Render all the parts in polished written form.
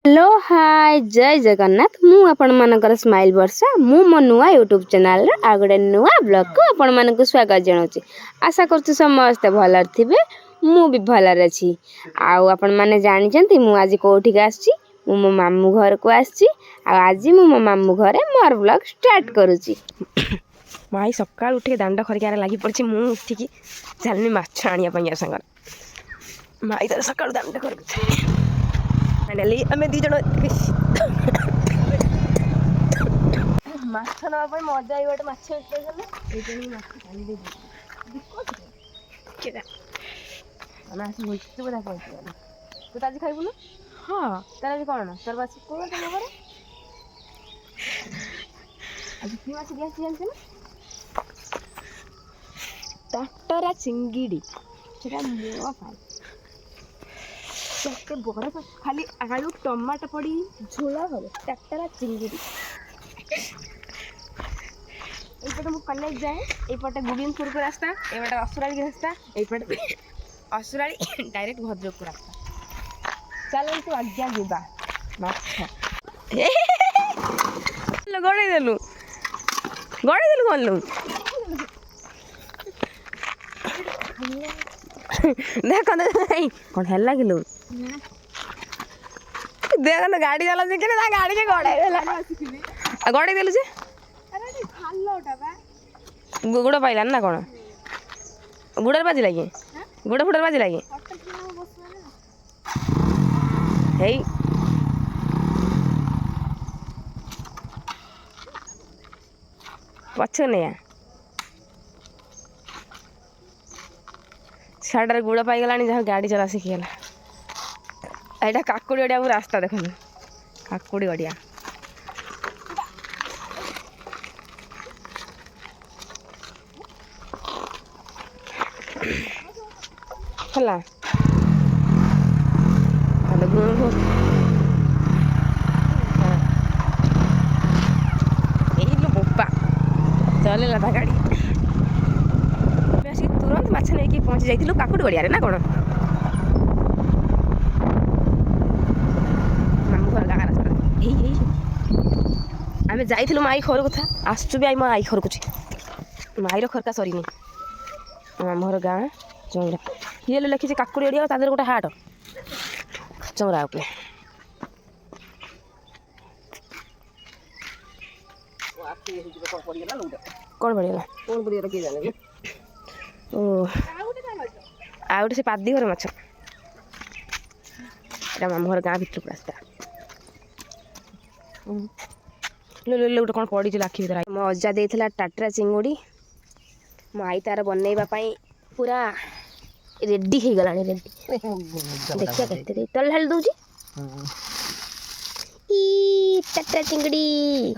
Hello hi जय जगन्नाथ मु आपण मानकर स्माइल वर्षा मु मो नुआ यूट्यूब चैनल रे आ गोटे नुआ ब्लॉग को आपण मानक स्वागत जनाउची। आशा करछु समस्त भलर थिबे मु भी भलर अछि। आउ आपण माने जानि जंती मु आज कोठी के आछि मु मो मामू घर को आछि आ आज मु मो मामू घरे मोर ब्लॉग स्टार्ट करूची। माई सकाळ उठी दांड खरिकारे लागि पड़छि मु उठी की चलनी माछ आनिया पइया संग माई तर सकाळ दांड करछ। फाइनली आम दी जन माछ ना मजा आई गोटे माछ तू तो आज खाइबुन हाँ तार आज कौन तोर बासी कौन तुम घर आज कि माछ दिया जानते ना टाटरा चिंगिड़ी सेटा मोर फाई के बड़ खाली आलू टमाटो पड़ी झोला हम टाटरा चिंगिड़ी एपटे मु कॉलेज जाए एपटे गोविंदपुर को रास्ता एपटे असुराली के रास्ता एपटे असुराली डायरेक्ट भद्रक को रास्ता चलो तू आज्ञा जीवा माछ गड़े देलु कौन लू देख कौन है लगिलु देख तो गाड़ी चला शिखे ना गाड़ी के गड़े देलु जे गुड़ पाइलान ना कौन गुड़र बाजी लगे गुड़ फुटर बाजी लगे हे पछ नहीं साढ़े गुड़ पाईगला जहाँ गाड़ी चला शिखीगला यहाँ काकुड़ी गड़िया को रास्ता देख काकुड़ी गड़िया है बोपा चल गाड़ी तुरंत माछ नहीं पहुंची जाइलु काकुड़ी गड़िया ना कौन मामू घर गाँ रास्ता आम जाइलु माई घर कथा आसचु भी आई घर को माईर खरका सरीनी मामू घर गाँ चौरा ये लिखी काकुड़ी गड़िया तादर गोटे हाट चौरा उपे कौन पड़ेगा कौन पड़ेगा किए जाने ओ आ गोटे से पादी घर माछ मामू घर गाँ भितर रास्ता गोटे कौन पड़ी आखि भर मो अजा देला टाटरा चिंगुड़ी मो आई तार बनवाई पूरा रेडी हो गला रेडी देखिए केते तल ढाल दउजी ई टाटरा चिंगड़ी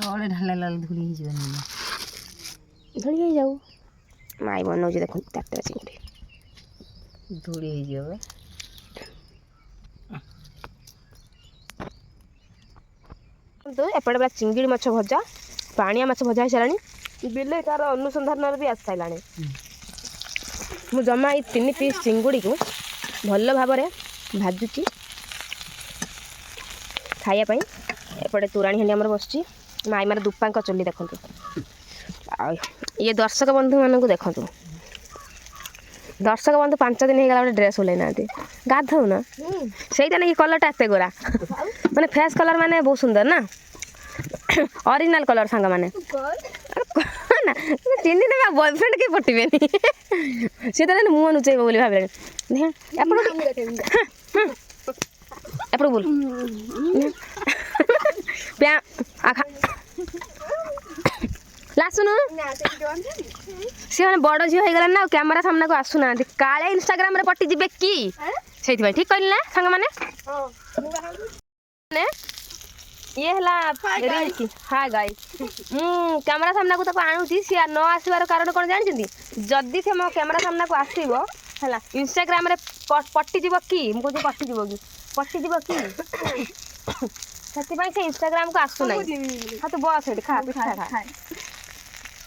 ओले ढाला धुली हो जाऊ माई बनाऊँ देख टाटरा चिंगड़ी धूड़ी हो तो एपटे बड़ा चिंगड़ी माछ भजा पानिया माछ भजा हो सारा बिले तार अनुसंधान भी आस सारा मु जमा ये 3 पीस चिंगुड़ी को भल भाव भाजुची खायापाई एपटे तोराणी हांडी आमर बस माई मार दुपांक चुली देखु ये दर्शक बंधु मानक देखु दर्शक बंधु 5 दिन हो गला ड्रेस ओल्लै ना गाधौ ना से कलरटा एत गोरा माने फेस कलर माने बहुत सुंदर ना ओरिजिनल कलर सांग माने ना चिन्ह देवा बॉयफ्रेंड के पटिबेनी से तो मुह नुचेब बोली भाबले एपड़ बोल प्या आखा लासुन सी मैंने बड़ झील हो गला ना कैमरा सामना को आसुना काले इंस्टाग्राम रे पट्टी जीवे कि से ठीक कहली ना सांग माने ये है हाँ गाई कैमरा सामना को तो आणुची सी न आसबार कारण कौन जानते जदि से मो कैमरा सामना को आसो है इंस्टाग्राम रे पट्टीजीव कि मुझे पट्टीजीव कि पट्टीजीव कि से इंस्टाग्राम को आसुना हाँ तू बस खा पिठा खा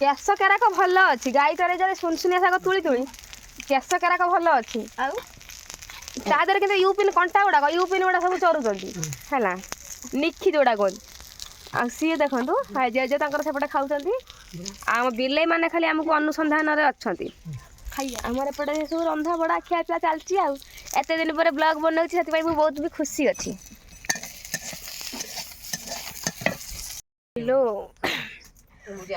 केश केराक भल अच्छी गाई टरेजर सुनसुनिया शाग तुली तुली केश केराक भल अच्छी ता देहरे किंतु यूपिन कंटा गुड़ाक यूपिन गुड़ा सब चरुचंती है ନିଖି ଯୋଉଟା କୁହନ୍ତି ଆଉ ସିଏ ଦେଖନ୍ତୁ ଜେଜେ ତାଙ୍କର ସେପଟେ ଖାଉଛନ୍ତି ଆମ ବିଲେଇ ମାନେ ଖାଲି ଆମକୁ ଅନୁସନ୍ଧାନରେ ଅଛନ୍ତି ଆମର ଏପଟେ ସବୁ ରନ୍ଧା ବଢ଼ା ଖିଆ ପିଆ ଚାଲିଛି ଆଉ ଏତେ ଦିନ ପରେ ବ୍ଲଗ୍ ବନାଉଛି ସେଥିପାଇଁ ମୁଁ ବହୁତ ବି ଖୁସି ଅଛି। ହ୍ୟାଲୋ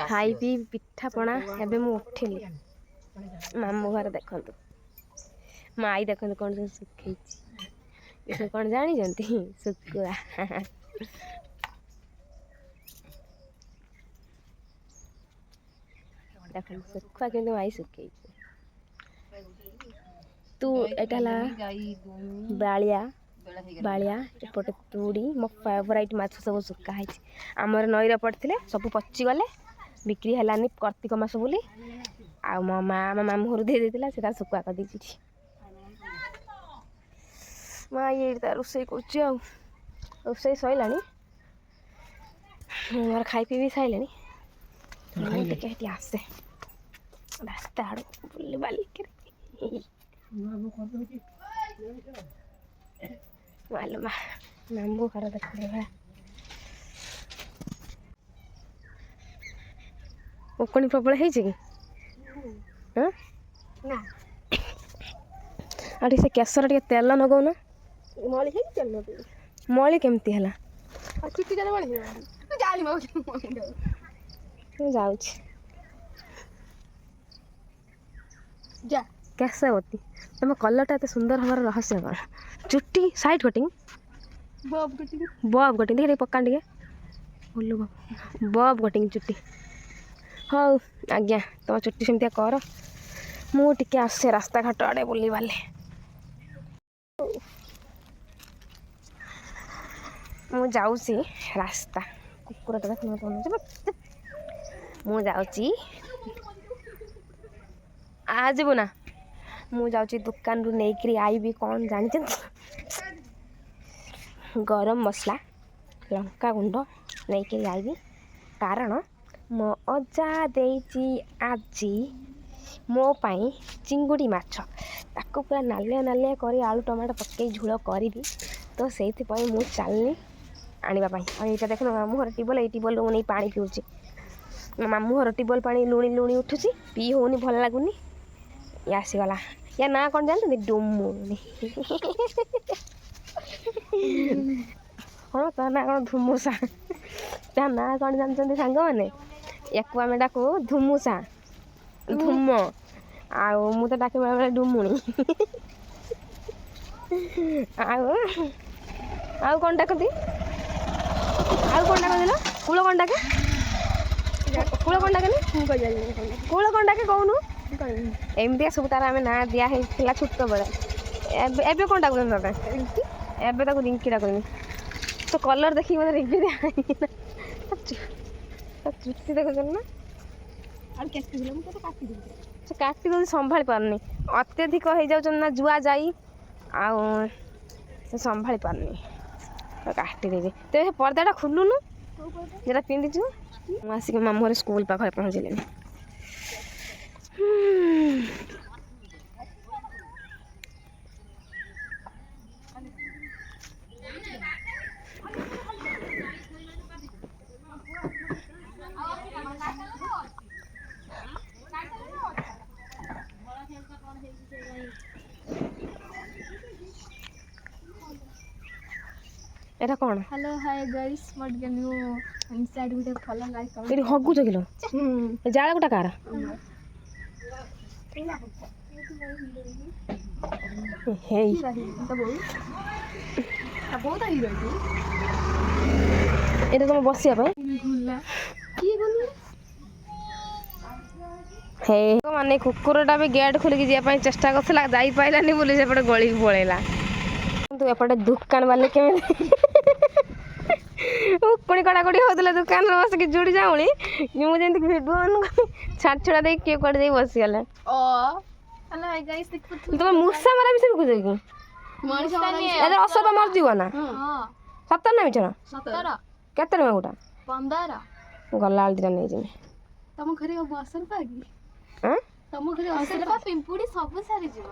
ଖାଇ ପିଇ ପିଠାପଣା ଏବେ ମୁଁ ଉଠିଲି ମାମୁଁ ଘରେ ଦେଖନ୍ତୁ ମୋ ଆଈ ଦେଖନ୍ତୁ କ'ଣ ସବୁ ଶୁଖେଇଛି ଏ କ'ଣ ଜାଣିଛନ୍ତି ଶୁଖୁଆ ଦେଖନ୍ତୁ ଶୁଖୁଆ କିନ୍ତୁ ଆଈ ଶୁଖେଇଛି ତୁ ଏଇଟା ହେଲା ବାଳିଆ ଏପଟେ ତୁଡ଼ି ମୋ ଫେଭରାଇଟ୍ ମାଛ ସବୁ ଶୁଖା ହେଇଛି ଆମର ନଈରେ ପଡ଼ିଥିଲେ ସବୁ ପଚିଗଲେ ବିକ୍ରି ହେଲାନି କାର୍ତ୍ତିକ ମାସ ବୋଲି ଆଉ ମୋ ମା' ମୋ ମାମୁଁ ଘରୁ ଦେଇଥିଲା ସେଟା ଶୁଖୁଆ କରିଦେଇଛି ମା ଏଇଠି ତା ରୋଷେଇ କରୁଛି ଆଉ ରୋଷେଇ ସରିଲାଣି ମୋର ଖାଇ ପିଇ ବି ସାରିଲାଣି ମୁଁ ଟିକେ ଏଠି ଆସେ ରାସ୍ତା ଆଡ଼କୁ ବୁଲି ବାଲିକିରି ମାଲୁମା ମାମୁଁ ଘର ଦେଖିଲେ ଭଳିଆ ଓକଣି ପ୍ରବଳ ହେଇଛି କି ହଁ ନା ଆଉ ଟିକେ ସେ କେଶର ଟିକେ ତେଲ ଲଗାଉନ ମଳି ହେଇଛି ତେଲ ମଳି କେମିତି ହେଲା ମୁଁ ଯାଉଛି କେଶବତୀ ତମ କଲର୍ଟା ଏତେ ସୁନ୍ଦର ହେବାର ରହସ୍ୟ କ'ଣ ଚୁଟି ସାଇଡ୍ କଟିଂ ବବ୍ କଟିଂ ଟିକେ ପକା ଟିକେ ଭଲ ବବ୍ କଟିଂ ଚୁଟି ହଉ ଆଜ୍ଞା ତମ ଚୁଟି ସେମିତିଆ କର ମୁଁ ଟିକେ ଆସେ ରାସ୍ତାଘାଟ ଆଡ଼େ ବୁଲିବାଲି ମୁଁ ଯାଉଛି ରାସ୍ତା କୁକୁରଟା ମୁଁ ଯାଉଛି ଯିବୁ ନା ମୁଁ ଯାଉଛି ଦୋକାନରୁ ନେଇକରି ଆଇବି କ'ଣ ଜାଣିଛନ୍ତି ଗରମ ମସଲା ଲଙ୍କା ଗୁଣ୍ଡ ନେଇକରି ଆଇବି କାରଣ ମୋ ଅଜା ଦେଇଛି ଆଜି ମୋ ପାଇଁ ଚିଙ୍ଗୁଡ଼ି ମାଛ ତାକୁ ପୁରା ନାଲିଆ ନାଲିଆ କରି ଆଳୁ ଟମାଟୋ ପକାଇ ଝୋଳ କରିବି ତ ସେଇଥିପାଇଁ ମୁଁ ଚାଲିନି ଆଣିବା ପାଇଁ ଆଉ ଏଇଟା ଦେଖୁନ ମାମୁଁ ଘର ଟ୍ୟୁବଲ୍ ଏଇ ଟ୍ୟୁବଲ୍ରୁ ମୁଁ ନେଇ ପାଣି ପିଉଛି ମାମୁଁ ଘର ଟ୍ୟୁବଲ୍ ପାଣି ଲୁଣି ଲୁଣି ଉଠୁଛି ପିଇ ହେଉନି ଭଲ ଲାଗୁନି ଇଏ ଆସିଗଲା ୟା ନାଁ କ'ଣ ଜାଣିଛନ୍ତି ଡୁମୁନି ହଁ ତା ନାଁ କ'ଣ ଧୁମୁସା ତା ନାଁ କ'ଣ ଜାଣିଛନ୍ତି ସାଙ୍ଗମାନେ ୟାକୁ ଆମେ ଡାକୁ ଧୁମୁସା ଧୁମ ଆଉ ମୁଁ ତ ଡାକେ ବେଳେବେଳେ ଡୁମୁଣି ଆଉ କ'ଣ ଡାକନ୍ତି ଆଉ କ'ଣ ଡାକନ୍ତି ନା କୂଳ କ'ଣ ଡାକେ କୂଳ କ'ଣ ଡାକେନି କୂଳ କ'ଣ ଡାକେ କହୁନୁ ଏମିତିଆ ସବୁ ତାର ଆମେ ନାଁ ଦିଆ ହେଇଥିଲା ଛୋଟବେଳେ ଏବେ କ'ଣ ଡାକୁଛନ୍ତି ତତେ ଏବେ ତାକୁ ରିଙ୍କି ଡାକୁଛନ୍ତି ତ କଲର୍ ଦେଖିକି ମୋତେ ରିଙ୍କି ଦିଆ ଚୁଟି ଦେଖୁଛନ୍ତି ନା ସେ କାଟି ଦେଉଛି ସମ୍ଭାଳି ପାରୁନି ଅତ୍ୟଧିକ ହେଇଯାଉଛନ୍ତି ନା ଜୁଆ ଯାଇ ଆଉ ସେ ସମ୍ଭାଳି ପାରୁନି କାଟି ଦେଇଛି ତେବେ ସେ ପର୍ଦାଟା ଖୋଲୁନୁ ଯେଟା ପିନ୍ଧିଛୁ ମୁଁ ଆସିକି ମାମୁଁ ଘରେ ସ୍କୁଲ ପାଖରେ ପହଞ୍ଚିଲିଣି এটা କ'ଣ hello hi guys what can you inside with follow like comment ଏଠି ହଗୁଛ କିଲୋ ଜାଳ ଗୋଟା କାର ହେଇ बहुत ही रही ଏଇଟା ତମେ ବସିବା ପାଇଁ भूलला की बोलू ହେ ମାନେ କୁକୁରଟା ବି ଗେଟ୍ ଖୋଲିକି ଯିବା ପାଇଁ ଚେଷ୍ଟା କରୁଥିଲା ଯାଇପାରିଲାନି ବୋଲି ସେପଟେ ଗଳିକି ପଳେଇଲା କିନ୍ତୁ ଏପଟେ ଦୋକାନ ବାଲି କେମିତି ଉକୁଣି କଡ଼ାକଡ଼ି ହେଉଥିଲେ ଦୋକାନରେ ବସିକି ଜୁଡ଼ି ଯାଉଣି ମୁଁ ଯେମିତି ଭିଡ଼ିଓ ଛାଡ଼ ଛଡ଼ା ଦେଇକି କିଏ କୁଆଡ଼େ ଯାଇ ବସିଗଲେ हेलो हाय गाइस देखो ତମେ ମୂଷା ମାରା ବି ଶିଖୁଛ କି ଏଥିରେ ଅସତ ମରିଯିବ ନା ସତର ନା ମିଛର 17 କେତେ ଟଙ୍କା ଗୋଟା 15 ଗଲାବେଳେ ଦିଟା ନେଇଯିବି ତମ ଘରେ ଅସଲ ପାଗି ଆଁ ତମ ଘରେ ଅସଲ ପା ପିମ୍ପୁଡ଼ି ସବୁ ସାରି ଯିବ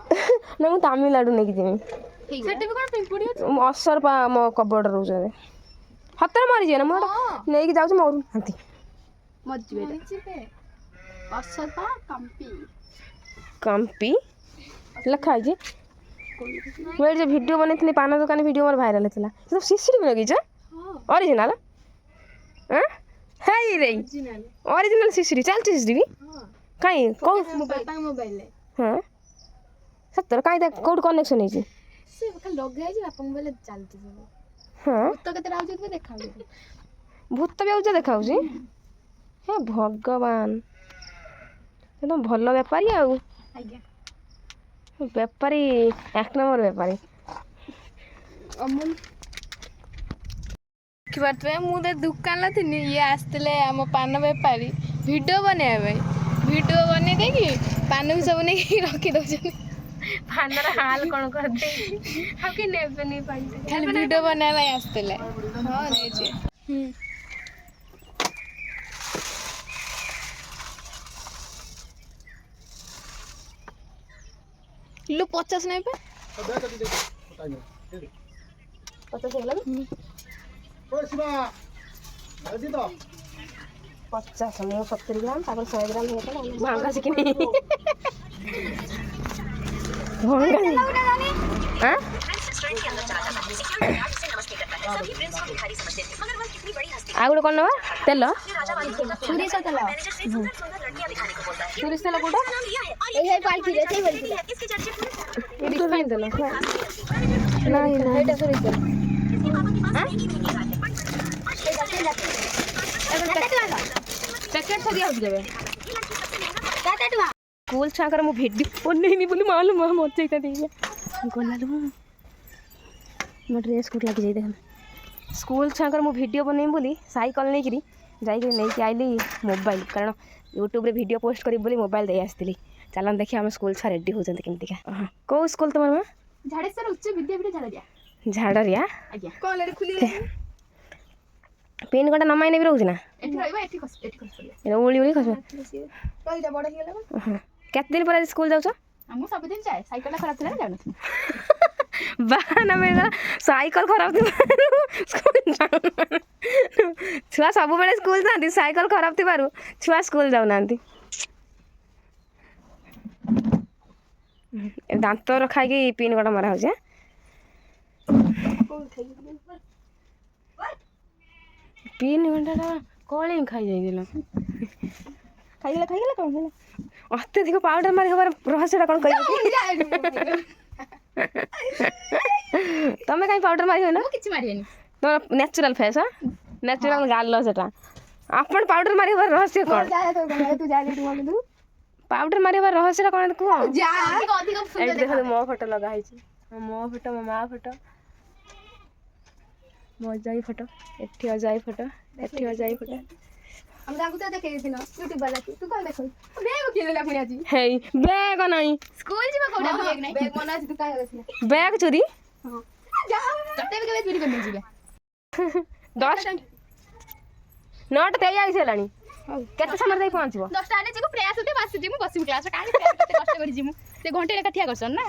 ନା ମୁଁ ତାମିଲନାଡୁ ନେଇକି ଯିବି ସେଠି ବି କ'ଣ ପିମ୍ପୁଡ଼ି ଅଛି ଅସର ପା ମୋ କବଡ଼ ରହୁଛନ୍ତି ହତରେ ମରିଯିବେ ନା ମୁଁ ନେଇକି ଯାଉଛି ମରୁନାହାନ୍ତି ମରିଯିବେ ଅସତ କମ୍ପି ଲେଖା ହେଇଛି ମୁଁ ଏଠି ଯେଉଁ ଭିଡ଼ିଓ ବନେଇଥିଲି ପାନ ଦୋକାନ ଭିଡ଼ିଓ ମୋର ଭାଇରାଲ ହେଇଥିଲା ସେ ସିସିଟିଭି ଲଗେଇଛ ଅରିଜିନାଲ ହେଇ ରେ ଅରିଜିନାଲ ସିସିଟିଭି ଚାଲିଛି ସିସିଟିଭି କାଇଁ କେଉଁ ମୋବାଇଲରେ ହଁ ସତରେ କାଇଁ କେଉଁଠି କନେକ୍ସନ୍ ହେଇଛି ସେ ଖାଲି ଲଗା ହେଇଛି ବାପା ମୋବାଇଲରେ ଚାଲିଛି ସବୁ ହଁ ଭୂତ କେତେ ଆଉଛନ୍ତି ଦେଖାଉଛି ଭୂତ ବି ଆଉଛ ଦେଖାଉଛି ହେ ଭଗବାନ ତମ ଭଲ ବେପାରୀ ଆଉ ଆଜ୍ଞା ବେପାରୀ ଏକ ନମ୍ବର ବେପାରୀ ଅମୁଲ ଦେଖିପାରୁଥିବେ ମୁଁ ତ ଦୋକାନରେ ଥିଲି ଇଏ ଆସିଥିଲେ ଆମ ପାନ ବେପାରୀ ଭିଡ଼ିଓ ବନେଇବା ପାଇଁ ଭିଡ଼ିଓ ବନେଇ ଦେଇକି ପାନକୁ ସବୁ ନେଇକି ରଖି ଦେଉଛନ୍ତି ପାନର ହାଲ କ'ଣ କରିଦେଇ ଆଉ କି ନେବେନି ଖାଲି ଭିଡ଼ିଓ ବନେଇବା ପାଇଁ ଆସିଥିଲେ ହଁ ନେଇଛି କିଲୋ 50 ନାହିଁ ପା 50 ହେଇଗଲା 50 ମୁଁ 70 ଗ୍ରାମ ତାପରେ 100 ଗ୍ରାମ ହେଇଗଲା ଭାଙ୍ଗା ଶିଖିନି ଆଉ ଗୋଟେ କ'ଣ ନେବା ତେଲ ସୋରିଷ ତେଲ ସୋରିଷ ତେଲ କୋଉଟା ରିଫାଇନ୍ ତେଲ ନାଇଁ ଏଇଟା ସୋରିଷ ତେଲ ପ୍ୟାକେଟ୍ ସରି ଯାଉଛି କେବେ ସ୍କୁଲ ଛୁଆଙ୍କର ମୁଁ ଭିଡ଼ିଓ ବନେଇନି ବୋଲି ମାଲୁ ମା ମଜେଇତା ଦେଇଲା ଗଲାଲୁ ମୋ ଡ୍ରେସ୍ କୋଉଠି ଲାଗିଯାଇ ଦେଖ ସ୍କୁଲ ଛୁଆଙ୍କର ମୁଁ ଭିଡ଼ିଓ ବନେଇବି ବୋଲି ସାଇକେଲ ନେଇକିରି ଯାଇକି ନେଇକି ଆଇଲି ମୋବାଇଲ କାରଣ ୟୁଟ୍ୟୁବରେ ଭିଡ଼ିଓ ପୋଷ୍ଟ କରିବି ବୋଲି ମୋବାଇଲ ଦେଇ ଆସିଥିଲି ଚାଲନ୍ତୁ ଦେଖିବା ଆମ ସ୍କୁଲ ଛୁଆ ରେଡ଼ି ହେଉଛନ୍ତି କେମିତିକା କେଉଁ ସ୍କୁଲ ତୁମର ମା ଝାଡ଼େଶ୍ୱର ଉଚ୍ଚ ବିଦ୍ୟାପୀଠ ଝାଡ଼ରିଆ ଝାଡ଼ରିଆ ଆଜ୍ଞା କ'ଣ ଖୋଲିଗଲା ପିନ୍ ଗୋଟେ ନମାଇ ନେବି ରହୁଛି ନା ଏଠି ରହିବା ଏଠି ଖସିବା ଉଳି ଉଳି ଖସିବ ରହିଯା ବଡ଼ ହେଇଗଲା କେତେ ଦିନ ପରେ ସ୍କୁଲ ଯାଉଛ ମୁଁ ସବୁଦିନ ଯାଏ ସାଇକେଲଟା ଖରାପ ଥିଲା ନା ଯାଉନଥିଲି ବାହାନା ମିଳିଗଲା ସାଇକେଲ ଖରାପ ଥିବାରୁ ଛୁଆ ସବୁବେଳେ ସ୍କୁଲ ଯାଆନ୍ତି ସାଇକେଲ ଖରାପ ଥିବାରୁ ଛୁଆ ସ୍କୁଲ ଯାଉନାହାନ୍ତି ଦାନ୍ତର ଖାଇକି ପିନ୍ ଗୋଟେ ମରା ହେଉଛି ପିନ୍ ଘଣ୍ଟାଟା କଳି ଖାଇଯାଇଥିଲା ଖାଇଗଲା କ'ଣ ହେଲା ଅତ୍ୟଧିକ ପାଉଡର ମାରି ହେବାର ରହସ୍ୟଟା କ'ଣ କହିବ ତମେ କାହିଁ ପାଉଡର ମାରି ହୁଏ ନା କିଛି ମାରିବେନି ତମର ନ୍ୟାଚୁରାଲ ଫେସ୍ ନ୍ୟାଚୁରାଲ ଗାଲ ସେଟା ଆପଣ ପାଉଡର ମାରି ହେବାର ରହସ୍ୟ କ'ଣ ପାଉଡର ମାରି ହେବାର ରହସ୍ୟଟା କ'ଣ କୁହ ଏଇଠି ଦେଖନ୍ତୁ ମୋ ଫଟୋ ଲଗା ହେଇଛି ମୋ ଫଟୋ ମୋ ମା ଫଟୋ ମୋ ଅଜାଇ ଫଟୋ ଏଠି ଅଜାଇ ଫଟୋ ଏଠି ଅଜାଇ ଫଟୋ ହେଇ ବ୍ୟାଗ ନାହିଁ ବ୍ୟାଗ ଚୋରି 10 9ଟା 23 ହେଲାଣି କେତେ ସମୟରେ ଯାଇ ପହଞ୍ଚିବ 10ଟା ହେଲେ ଯିବୁ ପ୍ରୟାସ ହତେ ବାସି ଯିବୁ ବସିବୁ କ୍ଲାସରେ କାହିଁ କେତେ କଷ୍ଟ କରି ଯିବୁ ସେ ଘଣ୍ଟେ ଲେଖା ଠିଆ କରଛନ୍ ନା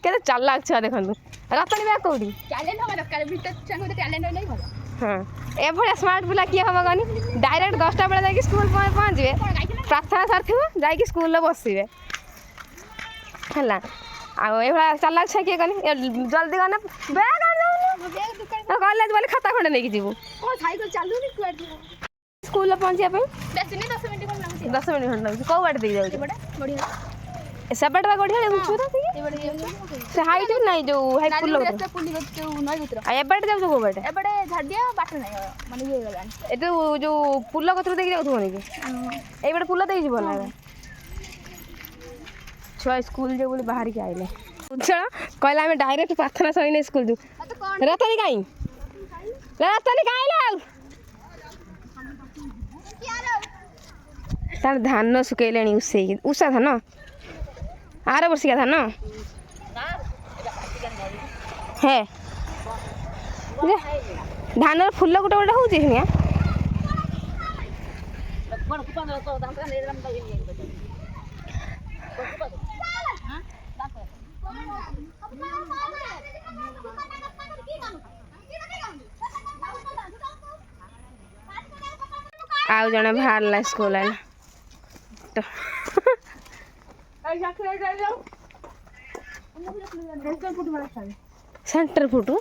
କେତେ ଚାଲାକ ଛୁଆ ଦେଖନ୍ତୁ ରତନୀ ବ୍ୟାଗ କୋଉଠି ଟ୍ୟାଲେଣ୍ଟ ହବା ଦରକାର ଭିତରେ ଛୁଆଙ୍କ ଭିତରେ ଟ୍ୟାଲେଣ୍ଟ ହେଲେ ଭଲ ହଁ ଏଭଳିଆ ସ୍ମାର୍ଟ ପିଲା କିଏ ହବ କହନି ଡାଇରେକ୍ଟ 10ଟା ବେଳେ ଯାଇକି ସ୍କୁଲ ପହଞ୍ଚିବେ ପ୍ରାର୍ଥନା ସରିଥିବ ଯାଇକି ସ୍କୁଲରେ ବସିବେ ହେଲା ଆଉ ଏଇଭଳିଆ ଚାଲାକ ଛୁଆ କିଏ କହନି ଜଲ୍ଦି ଗନେ ବ୍ୟାଗ କଲେଜ ବୋଲି ଖାତା ଖଣ୍ଡେ ନେଇକି ଯିବୁ ସାଇକେଲ ଚାଲୁନି କୁଆଡେ ସ୍କୁଲରେ ପହଞ୍ଚିବା ପାଇଁ ବେଶୀ 10 ମିନିଟ୍ ଖଣ୍ଡେ ଲାଗୁଛି 10 ମିନିଟ୍ ଖଣ୍ଡେ ଲାଗୁଛି କୋଉ ବାଟେ ଦେଇ ଯାଉଛି ବଢିଆ ସେବାଟ ବା ଗଢ଼ିଆ ସେ ହାଇଟ୍ ବି ନାହିଁ ଯୋଉ ହାଇଟ୍ ଫୁଲ ଆଉ ଏବାଟେ ଯାଉଛ କୋଉ ବାଟେ ଏପଟେ ଝାଡ଼ିଆ ବାଟ ନାହିଁ ମାନେ ଇଏ ହେଇଗଲାଣି ଏଠୁ ଯୋଉ ପୁଲ କତିରୁ ଦେଇକି ଯାଉଥିବ କି ଏଇପଟେ ପୁଲ ଦେଇ ଯିବ ନା ଛୁଆ ସ୍କୁଲ ଯିବ ବୋଲି ବାହାରିକି ଆଇଲେ ଛୁଆ କହିଲା ଆମେ ଡାଇରେକ୍ଟ ପ୍ରାର୍ଥନା ସରିନେ ସ୍କୁଲ ଯିବୁ ରତନୀ କାଇଁ ରତନୀ କାଇଁ ଆଉ ତାର ଧାନ ଶୁକେଇଲେଣି ଉଷେଇକି ଉଷା ଧାନ ଆର ବର୍ଷିକା ଧାନ ହେ ଧାନର ଫୁଲ ଗୋଟେ ଗୋଟେ ହଉଛି ଶୁଣିଆ ଆଉ ଜଣେ ବାହାରିଲା ସ୍କୁଲ ଆଇଲା ତ ସେଣ୍ଟର ଫୁଟୁ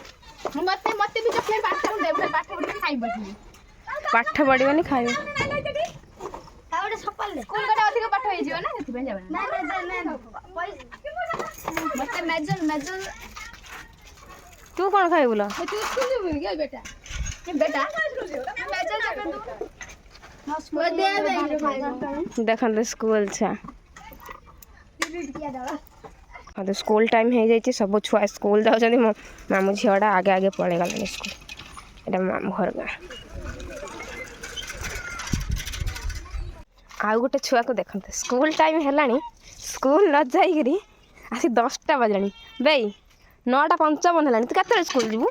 ମତେ ମତେ ବି ଚକଲେଟ୍ ପାଠ ଦେ ପାଠ ପଢି ଖାଇବ ପାଠ ପଢିବନି ଖାଇବ ସ୍କୁଲ ଗଲେ ଅଧିକ ପାଠ ହେଇଯିବ ନା ସେଥିପାଇଁ ଯାଉ ମତେ ମେଜର ମେଜର ତୁ କ'ଣ ଖାଇବୁ ଲୋ ତୁ ସ୍କୁଲ ଯିବୁନି କି ବେଟା ବେଟା ମେଜର ଦେଖନ୍ତୁ ସ୍କୁଲ ଛୁଆ ତ ସ୍କୁଲ ଟାଇମ୍ ହେଇଯାଇଛି ସବୁ ଛୁଆ ସ୍କୁଲ ଯାଉଛନ୍ତି ମୋ ମାମୁଁ ଝିଅଟା ଆଗେ ଆଗେ ପଳେଇ ଗଲାଣି ସ୍କୁଲ ଏଇଟା ମାମୁଁ ଘର ଗାଁ ଆଉ ଗୋଟେ ଛୁଆକୁ ଦେଖନ୍ତୁ ସ୍କୁଲ ଟାଇମ୍ ହେଲାଣି ସ୍କୁଲ ନ ଯାଇକିରି ଆସି 10ଟା ବାଜିଲାଣି ବେଇ 9:55 ହେଲାଣି ତୁ କେତେବେଳେ ସ୍କୁଲ ଯିବୁ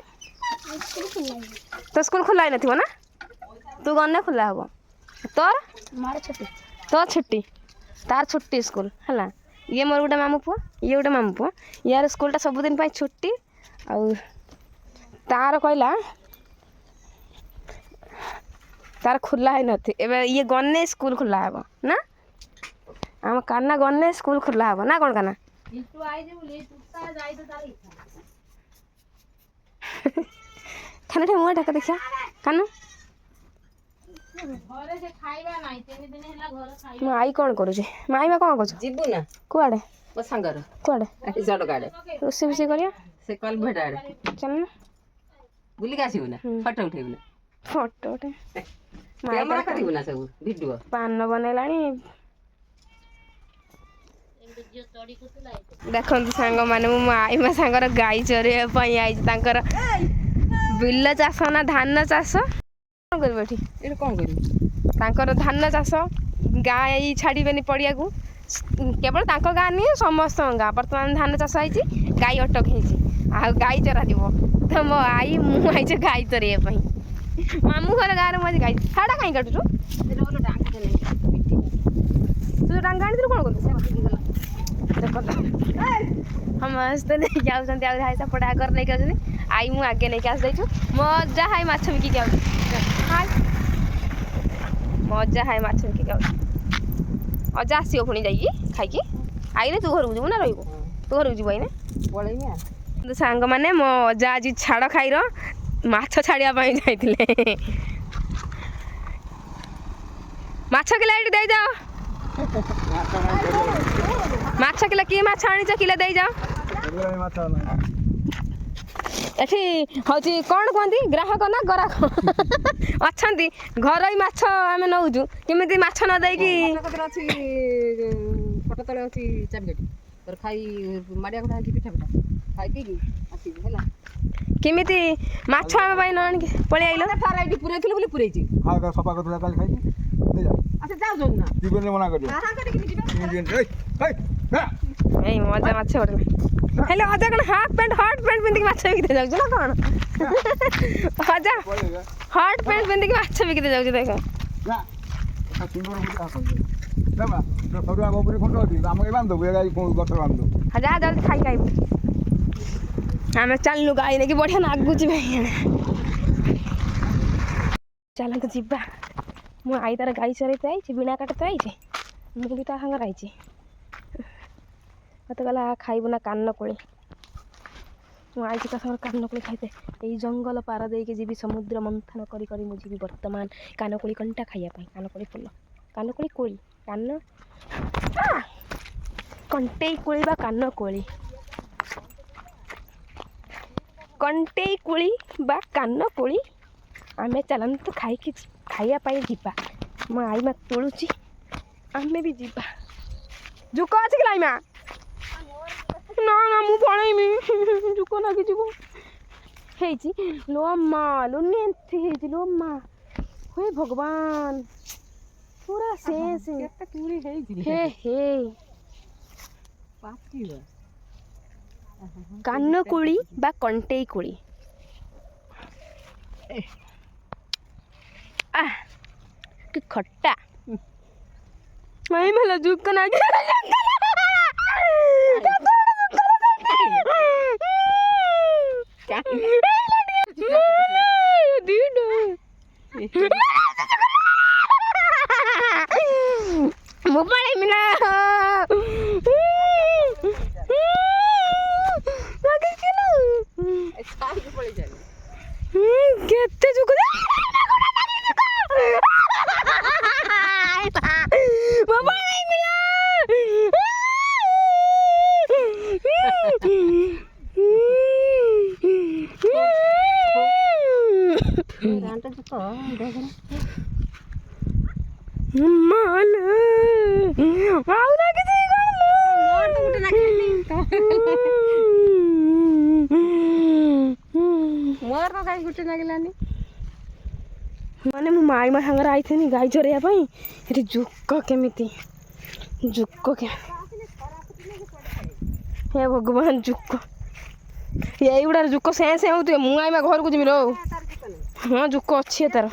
ତୋ ସ୍କୁଲ ଖୋଲା ହେଇନଥିବ ନା ତୁ ଗନେ ଖୋଲା ହେବ ତୋର ତୋ ଛୁଟି ତାର ଛୁଟି ସ୍କୁଲ ହେଲା ଇଏ ମୋର ଗୋଟେ ମାମୁଁ ପୁଅ ଇଏ ଗୋଟେ ମାମୁଁ ପୁଅ ୟାର ସ୍କୁଲଟା ସବୁଦିନ ପାଇଁ ଛୁଟି ଆଉ ତାର କହିଲା ତାର ଖୋଲା ହେଇନଥି ଏବେ ଇଏ ଗନେ ସ୍କୁଲ ଖୋଲା ହେବ ନା ଆମ କାନା ଗନେ ସ୍କୁଲ ଖୋଲା ହେବ ନା କ'ଣ କାନା ଖାନା ଟିକେ ମୁହଁ ଢାକ ଦେଖିଆ କାନୁ ମୋ ଆଈ କ'ଣ କରୁଛି ମାଇ ମା କ'ଣ କରୁଛୁ ଯିବୁ ନା କୁଆଡ଼େ ମୋ ସାଙ୍ଗର କୁଆଡ଼େ ରିସର୍ଟ ଆଡ଼େ ରୋଷେଇ ଫୋଷେଇ କରିବା ସେ କଲଭେଟ ଆଡ଼େ ଚାଲୁନ ବୁଲିକି ଆସିବୁ ନା ଫଟୋ ଉଠେଇବୁ ନା ଫଟୋ ଗୋଟେ କ୍ୟାମେରା କରିବୁ ନା ସବୁ ଭିଡ଼ିଓ ପାନ ବନେଇଲାଣି ଦେଖନ୍ତୁ ସାଙ୍ଗମାନେ ମୁଁ ମୋ ଆଈ ମା ସାଙ୍ଗର ଗାଈ ଚରେଇବା ପାଇଁ ଆଇଛି ତାଙ୍କର ବିଲ ଚାଷ ନା ଧାନ ଚାଷ କ'ଣ କରିବ ଏଠି ଏଠି କ'ଣ କରିବୁ ତାଙ୍କର ଧାନ ଚାଷ ଗାଈ ଛାଡ଼ିବେନି ପଡ଼ିଆକୁ କେବଳ ତାଙ୍କ ଗାଁ ନୁହେଁ ସମସ୍ତଙ୍କ ଗାଁ ବର୍ତ୍ତମାନ ଧାନ ଚାଷ ହେଇଛି ଗାଈ ଅଟକ ହେଇଛି ଆଉ ଗାଈ ଚରାଯିବ ତ ମୋ ଆଈ ମୁଁ ଆଇଛି ଗାଈ ଚରେଇବା ପାଇଁ ମାମୁଁ ଘର ଗାଁରେ ମୁଁ ଆଜି ଗାଈ ସାଡ଼ା କାହିଁ କାଟୁଛୁ ତୁ ଡାଙ୍ଗା ଆଣିଥିଲୁ କ'ଣ କଲୁ ସମସ୍ତେ ନେଇକି ଯାଉଛନ୍ତି ଆଉ ଭାଇ ସେପଟେ ଆଗରେ ନେଇକି ଆଉଛନ୍ତି ଆଈ ମୁଁ ଆଗେ ନେଇକି ଆସିଯାଇଛୁ ମୋ ଅଜା ହାଇ ମାଛ ବିକିକି ଆଉଛି ମୋ ଅଜା ହାଇ ମାଛ ବିକିକି ଆଉଛି ଅଜା ଆସିବ ପୁଣି ଯାଇକି ଖାଇକି ଆଇନେ ତୁ ଘରକୁ ଯିବୁ ନା ରହିବୁ ତୁ ଘରକୁ ଯିବୁ ଆଇନେ ପଳେଇବି ସାଙ୍ଗମାନେ ମୋ ଅଜା ଆଜି ଛାଡ଼ ଖାଇର ମାଛ ଛାଡ଼ିବା ପାଇଁ ଯାଇଥିଲେ ମାଛ କିଲୋ ଏଇଠି ଦେଇଯାଅ ମାଛ କିଲୋ କି ମାଛ ଆଣିଛ କିଲୋ ଦେଇଯାଅ ଏଠି ହେଉଛି କ'ଣ କୁହନ୍ତି ଗ୍ରାହକ ନା ଗରାକ ଅଛନ୍ତି ଘରୋଇ ମାଛ ଆମେ ନେଉଛୁ କେମିତି ମାଛ ନ ଦେଇକି ଅଛି ଫଟୋ ତଳେ ଅଛି ଚାବିକାଠି ତୋର ଖାଇ ମାଡ଼ିଆ କଥା ହେଇଛି ପିଠା ପିଠା ଖାଇ ପିଇକି ଆସିବୁ ହେଲା କେମିତି ମାଛ ଆମ ପାଇଁ ନ ଆଣିକି ପଳେଇ ଆଇଲ ଏଠି ପୁରେଇଥିଲୁ ବୋଲି ପୁରେଇଛି ସଫା କରିଥିଲା କାଲି ଖାଇକି ଆଚ୍ଛା ଯାଉଛନ୍ତି ନା ଜୀବନରେ ମନା କରିବ ଏଇ ମଜା ମାଛ ଗୋଟେ ହେଲେ ଅଜା କ'ଣ ହଟ୍ ପ୍ୟାଣ୍ଟ ପିନ୍ଧିକି ମାଛ ବିକିତେ ଯାଉଛି ନା କ'ଣ ଅଜା ହଟ୍ ପ୍ୟାଣ୍ଟ ପିନ୍ଧିକି ମାଛ ବିକିତେ ଯାଉଛି ଦେଖ ଯା ଜଲ୍ଦି ଖାଇକି ଆଇବୁ ଆମେ ଚାଲିଲୁ ଗାଈ ନେଇକି ବଢ଼ିଆ ନାଗୁଛି ଭାଇ ଚାଲନ୍ତୁ ଯିବା ମୁଁ ଆଈ ତାର ଗାଈ ଚରେଇତେ ଆଇଛି ବିଣା କାଟତେ ଆଇଛି ମୁଁ ବି ତା ସାଙ୍ଗରେ ଆଇଛି ମୋତେ କହିଲା ଖାଇବୁ ନା କାନ କୋଳି ମୁଁ ଆଇଛି ତା ସାଙ୍ଗରେ କାନ କୋଳି ଖାଇତେ ଏଇ ଜଙ୍ଗଲ ପାର ଦେଇକି ଯିବି ସମୁଦ୍ର ମନ୍ଥନ କରି କରି ମୁଁ ଯିବି ବର୍ତ୍ତମାନ କାନ କୋଳି କଣ୍ଟା ଖାଇବା ପାଇଁ କାନ କୋଳି ଫୁଲ କାନ କୋଳି କୋଳି କାନ କଣ୍ଟେଇ କୋଳି ବା କାନ କୋଳି କଣ୍ଟେଇ କୋଳି ବା କାନ କୋଳି ଆମେ ଚାଲନ୍ତୁ ଖାଇକି ଖାଇବା ପାଇଁ ଯିବା ମୋ ଆଈ ମା ତୋଳୁଛି ଆମେ ବି ଯିବା ଜୁକ ଅଛି କି ଲାଇ ମା ନା ନା ମୁଁ ପଳେଇମି ଜୁକ ଲାଗିଯିବ ହେଇଛି ଲୋ ମା ଲୁନି ଏମିତି ହେଇଛି ଲୋ ମା ହେ ଭଗବାନ ପୁରା ସେ ହେ ହେ କାନ କୋଳି ବା କଣ୍ଟେଇ କୋଳି କି ଖଟା ମାଇ ଭଲ ଜୁକ ନାଗି ମୁଁ ପଳେଇମି ନା କେତେ ଯୁଗ ମୋର ତ ଗାଈ ଗୋଟେ ଲାଗିଲାନି ମାନେ ମୁଁ ମାଇ ମା ସାଙ୍ଗରେ ଆଇଥିନି ଗାଈ ଚରେଇବା ପାଇଁ ଏଠି ଜୁକ କେମିତି ଜୁକ ହେ ଭଗବାନ ଜୁକ ଏଇଗୁଡ଼ାରେ ଜୁକ ସେ ହେଉଥିବେ ମୁଁ ଆଇ ମା ଘରକୁ ଯିବି ଲୋ ହଁ ଜୁକ ଅଛି ତାର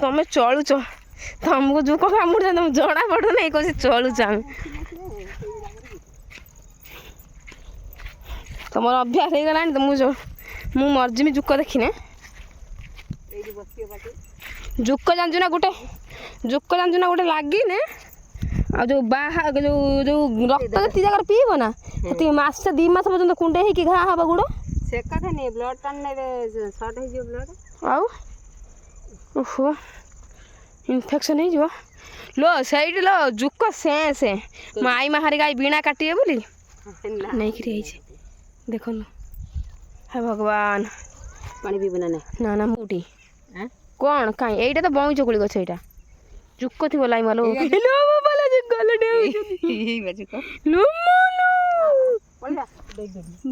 ତମେ ଚଳୁଛ ତମକୁ ଜୁକ କାମୁଡୁଛ ତମକୁ ଜଣା ପଡୁନି କହୁଛି ଚଳୁଛ ଆମେ ତମର ଅଭ୍ୟାସ ହେଇଗଲାଣି ତ ମୁଁ ମରିଯିବି ଜୁକ ଦେଖିନେ ଜୁକ ଜାଣିଛୁ ନା ଗୋଟେ ଲାଗିନେ ଆଉ ଯେଉଁ ଯେଉଁ ରକ୍ତ ଯେତିକି ଜାଗାରେ ପିଇବ ନା ସେତିକି ମାସେ 2 ମାସ ପର୍ଯ୍ୟନ୍ତ କୁଣ୍ଡେଇ ହେଇକି ଘା ହବ ଗୋଡ଼ ସେ କଥା ନାହିଁ ବ୍ଲଡ଼ ଟାଣିଲେ ସର୍ଟ ହେଇଯିବ ବ୍ଲଡ଼ ଆଉ ଓହୋ ଇନଫେକ୍ସନ୍ ହେଇଯିବ ଲୋ ସେଇଠି ଲୋ ଜୁକ ସେ ମାଇ ମାହାରି ଗାଈ ବିଣା କାଟିବେ ବୋଲି ନେଇକିରି ହେଇଛି ଦେଖନ୍ତୁ ହେ ଭଗବାନ ପାଣି ପିଇବ ନା ନା ନା ମୁଠି କ'ଣ କାଇଁ ଏଇଟା ତ ବଇଁଚ କୋଳି ଗଛ ଏଇଟା ଜୁକ ଥିବ ଲାଇ ମାଲୋ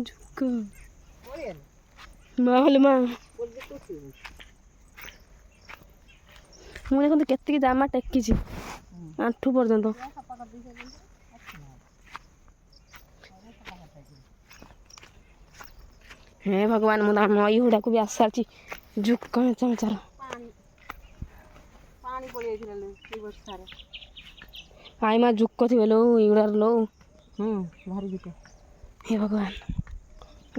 ଜୁକ ମାଲୋ ମା ମୁଁ ଦେଖନ୍ତୁ କେତିକି ଜାମା ଟେକିଛି ଆଣ୍ଠୁ ପର୍ଯ୍ୟନ୍ତ ହେ ଭଗବାନ ମୁଁ ନଈ ହୁଡ଼ାକୁ ବି ଆସାରିଛି ଜୁକ ଚାମଚାର ପାଣି ପଡ଼ିଯାଇଥିଲା ବର୍ଷାରେ ଆଇ ମା ଜୁକ ଥିବେ ଲୋ ଏଇଗୁଡ଼ାର ଲୋ ଭାରି ଜୁକ ହେ ଭଗବାନ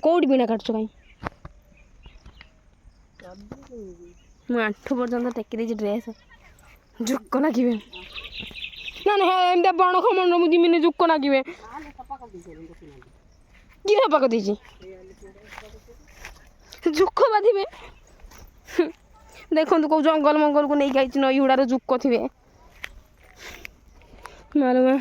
କେଉଁଠି ବିଣା କାଟୁଛ କାଇଁ ମୁଁ ଆଣ୍ଠୁ ପର୍ଯ୍ୟନ୍ତ ଟେକି ଦେଇଛି ଡ୍ରେସ୍ ଜୁକ ନାଗିବେ ନା ନା ଏମିତିଆ ବଣ ଖମଣ୍ଡ ମୁଁ ଯିମିନି ଜୁକ ନାଗିବେ କିଏ ସଫା କରିଦେଇଛି ଜୁକ ବାଧିବେ ଦେଖନ୍ତୁ କେଉଁ ଜଙ୍ଗଲ ମଙ୍ଗଲକୁ ନେଇକି ଆଇଛି ନଈ ହୁଡ଼ାର ଜୁକ ଥିବେ ମାଲୋ ମା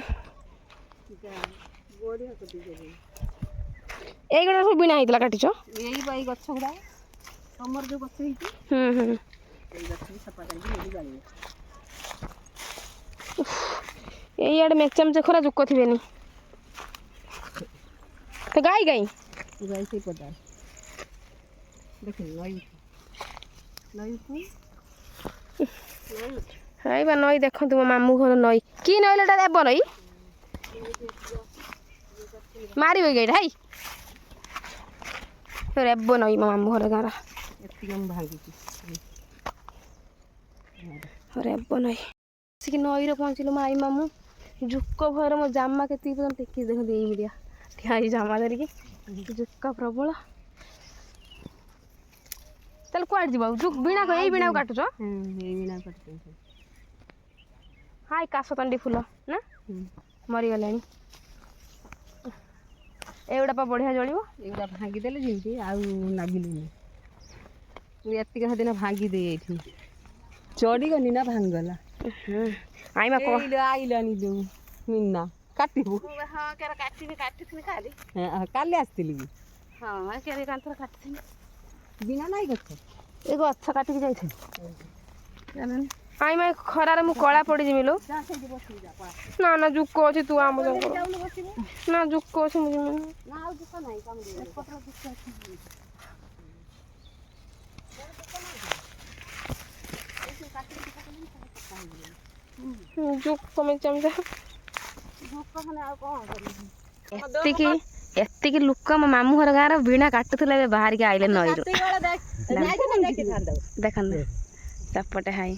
এইগুলো ସବୁ ବିଣା ହେଇଥିଲା କାଟିଛ ଏଇ ଗଛ ଗୁଡ଼ା ତମର ଯେଉଁ ଗଛ ହେଇଛି ଏଇ ଗଛ ବି ସଫା କରିକି ନେଇକି ଗାଳିବେ এইଆଡ଼େ ମେଞ୍ଚା ମେଞ୍ଚା ଖରା ଜୁକ ଥିବେନି ତ ଗାଈ ଗାଈ ସେଇ ପଦା ଦେଖିନି ନଈ ହାଇବା ନଈ ଦେଖନ୍ତୁ ମୋ ମାମୁଁ ଘର ନଈ କି ନଈଟା ଦେବ ନଈ ମାରିବ କି ଏଇଟା ହେଇ ରେବ ନଈ ମୋ ମାମୁଁ ଘର ଗାଁର ରେବ ନଈ ଆସିକି ନଈରେ ପହଞ୍ଚିଲୁ ମୋ ଆଇ ମାମୁଁ ଜୁକ ଭୟରେ ମୋ ଜାମା କେତିକି ପର୍ଯ୍ୟନ୍ତ ଟେକି ଦେଖନ୍ତି ଏଇମିଡ଼ିଆ ଠିଆ ହେଇ ଜାମା ଧରିକି ଜୁକ ପ୍ରବଳ ତାହେଲେ କୁଆଡ଼େ ଯିବ ବିଣା ଏଇ ବିଣାକୁ କାଟୁଛ ହାଇ କାଶତଣ୍ଡି ଫୁଲ ନା ମରିଗଲାଣି ଏଗୁଡ଼ା ପା ବଢ଼ିଆ ଜଳିବ ଏଗୁଡ଼ା ଭାଙ୍ଗିଦେଲେ ଯେମିତି ଆଉ ନାଗିଲୁନି ମୁଁ ଏତିକି ସେଦିନ ଭାଙ୍ଗି ଦେଇଯାଇଥିଲି ଚଢ଼ିଗନି ନା ଭାଙ୍ଗିଗଲା ଆଇ ମା ଆଇଲାନି ଯେଉଁ ମିନା କାଟିବୁ କାଟିଥିଲି ଖାଲି କାଲି ଆସିଥିଲି କି ହଁ କାନ୍ଥର କାଟିଥିଲି ବିନା ନାଇଁ ଗଛ ଏ ଗଛ କାଟିକି ଯାଇଥିଲି ଆଇ ମା ଖରାରେ ମୁଁ କଳା ପଡ଼ିଯିବି ଲୋ ନା ନା ଜୁକ ଅଛି ତୁ ଆମ ନା ଜୁକ ଅଛି ମୁଁ ଯିବି ଜୁକ ମେଞ୍ଚା ମେଞ୍ଚା ଏତିକି ଲୋକ ମୋ ମାମୁଁ ଘର ଗାଁର ବିଣା କାଟୁଥିଲେ ଏବେ ବାହାରିକି ଆଇଲେ ନଈରୁ ଦେଖନ୍ତୁ ଚାପଟେ ହାଇ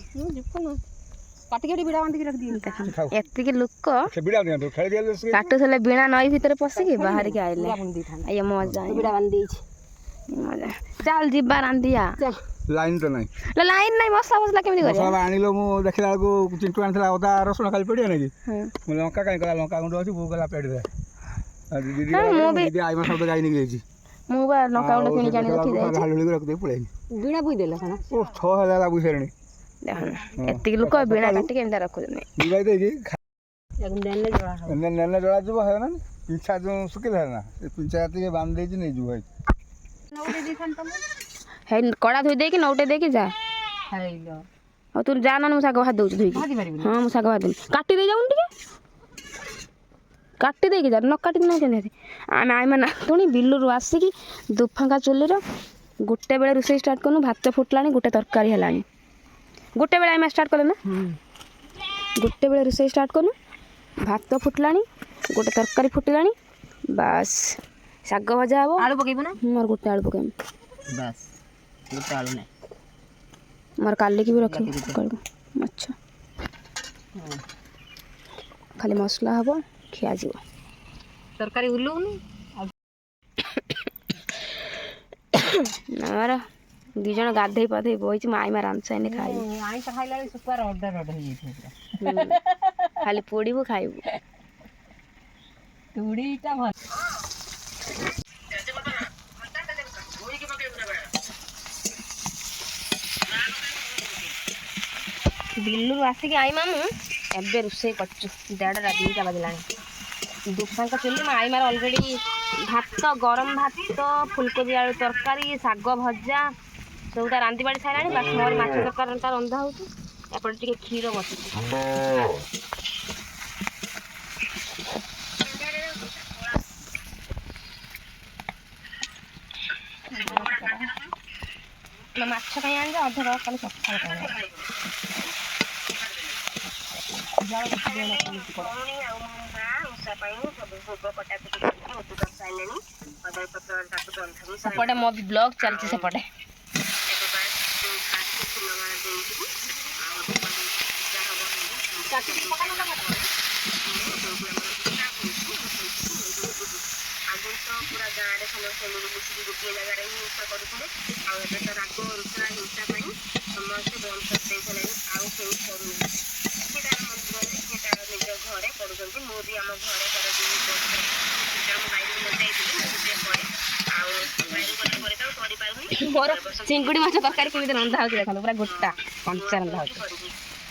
ଏତିକି ଲୋକ କାଟୁଥିଲେ ବିଣା ନଈ ଭିତରେ ପଶିକି ବାହାରିକି ଆଇଲେ ମଜା ଚାଲ ଯିବା ରାନ୍ଧିଆ ଲାଇନ୍ ତ ନାହିଁ ଲାଇନ୍ ନାହିଁ ମସଲା ଫସଲା କେମିତି କରିବା ମସଲା ଆଣିଲ ମୁଁ ଦେଖିଲା ବେଳକୁ ଚିଣ୍ଟୁ ଆଣିଥିଲା ଅଦା ରସୁଣ ଖାଲି ପଡ଼ିବ ନାଇଁ କି ମୁଁ ଲଙ୍କା କାହିଁ କଲା ଲଙ୍କା ଗୁଣ୍ଡ ଅଛି ବୋଉ ଗଲା ପେଡ଼ିଦେ ଦିଦି ଦିଦି ଆଇ ମାସ ଗାଈ ନେଇକି ଯାଇଛି ମୁଁ ବା ଲଙ୍କା ଗୁଣ୍ଡ କିଣିକି ଆଣି ରଖିଦେଇଛି ହାଲୁଳି ରଖିଦେଇ ପଳେଇ ବିଣା ବୁଇ ଦେଲା କଣ ଓ 6,000 ବୁଝି ସାରିଣି ଏତିକି ଲୋକ ବିଣା କାଟିକି ଏମିତି ରଖୁଛନ୍ତି ଦିବାଇ ଦେଇକି ନେଲେ ଜଳା ହବ ନେଲେ ଜଳା ଯିବ ହେ ନା ପିଞ୍ଛା ଯେଉଁ ଶୁଖିଲା ନା ସେ ପିଞ୍ଛା ଟିକେ ବାନ୍ଧି ଦେଇଛି ନେଇଯିବ ଭାଇ ହେ କଡ଼ା ଧୋଇ ଦେଇକି ନଉଟେ ଦେଇକି ଯା ଖାଇଲ ଆଉ ତୁ ଯା ନହେଲେ ମୁଁ ଶାଗ ଭାତ ଦେଉଛି ଧୋଇକି ଭାଜି ପାରିବିନି ହଁ ମୁଁ ଶାଗ ଭାତ ଦେବି କାଟି ଦେଇ ଯାଉନି ଟିକେ କାଟି ଦେଇକି ଯା ନ କାଟିକି ନ କେମିତି ଆମେ ଆଇମା ନାତୁଣି ବିଲରୁ ଆସିକି ଦୁଫାଙ୍କା ଚୁଲିର ଗୋଟେ ବେଳେ ରୋଷେଇ ଷ୍ଟାର୍ଟ କଲୁ ଭାତ ଫୁଟିଲାଣି ଗୋଟେ ତରକାରୀ ହେଲାଣି ଗୋଟେ ବେଳେ ଆମେ ଷ୍ଟାର୍ଟ କଲେ ନା ଗୋଟେ ବେଳେ ରୋଷେଇ ଷ୍ଟାର୍ଟ କଲୁ ଭାତ ଫୁଟିଲାଣି ଗୋଟେ ତରକାରୀ ଫୁଟିଲାଣି ବାସ୍ ଶାଗ ଭଜା ହବ ଆଳୁ ପକେଇବୁ ନା ମୋର ଗୋଟେ ଆଳୁ ପକେଇବି ବାସ୍ ଗୋଟେ ଆଳୁ ନାହିଁ ମୋର କାଲିକି ବି ରଖିବି ସକାଳକୁ ମାଛ ଖାଲି ମସଲା ହବ ଖିଆଯିବ ତରକାରୀ ଉଲୁନି ଆମର ଦି ଜଣ ଗାଧେଇ ପାଧେଇ ବଇଛି ମାଇମା ରାନ୍ଧସାଇନେ ଖାଇବୁ ଆଇଁଷ ଖାଇଲା ବେଳେ ଶୁଖୁଆ ଅର୍ଡର ହେଇଯାଇଥିବ ଖାଲି ପୋଡ଼ିବୁ ଖାଇବୁ ତୁଡ଼ିଟା ଭଲ ବିଲରୁ ଆସିକି ଆଇମା ମୁଁ ଏବେ ରୋଷେଇ କରୁଛୁ 1:30 ବାଜିଲାଣି ଦୁଫାଙ୍କ ଚୁଲି ମୋ ଆଇମାର ଅଲରେଡ଼ି ଭାତ ଗରମ ଭାତ ଫୁଲକୋବି ଆଳୁ ତରକାରୀ ଶାଗ ଭଜା ସବୁଟା ରାନ୍ଧି ବାଡ଼ି ସାରିଲାଣି ବାସ୍ ମୋର ମାଛ ତରକାରୀଟା ରନ୍ଧା ହେଉଛି ଏପଟେ ଟିକେ କ୍ଷୀର ବସୁଛି ମାଛ ପାଇଁ ଆଣିଲେ ଅଧା ରସ କାଲି ସକାଳ ସେପଟେ ମୋ ବ୍ଲଗ ଚାଲିଛି ସେପଟେ ଆଗରୁ ତ ପୁରା ଗାଁରେ ସମସ୍ତେ ମିଳିମିଶିକି ଗୋଟିଏ ଜାଗାରେ ହିଁ ହିଂସା କରୁଥିଲେ ଆଉ ଏବେ ତ ରାଗ ରୁଷା ହିଂସା ପାଇଁ ସମସ୍ତେ ବନ୍ଦ କରିଦେଇଥିଲେ ଆଉ କେହି କରୁନାହାନ୍ତି କିଏ ତାର ମନ୍ଦିରରେ କିଏ ତାର ନିଜ ଘରେ କରୁଛନ୍ତି ମୁଁ ବି ଆମ ଘରେ ତାର ମୁଁ ବାଇରୁ ଯାଇଥିଲି ମୁଁ ପରେ ଆଉ ବାଇରୁ ଗଲା ପରେ ତ କରିପାରୁନି ମୋର ଚିଙ୍ଗୁଡ଼ି ମାଛ ତରକାରୀ କେମିତି ରନ୍ଧା ହେଉଛି ଦେଖନ୍ତୁ ପୁରା ଗୋଟା କଞ୍ଚା ରନ୍ଧା ହେଉଛି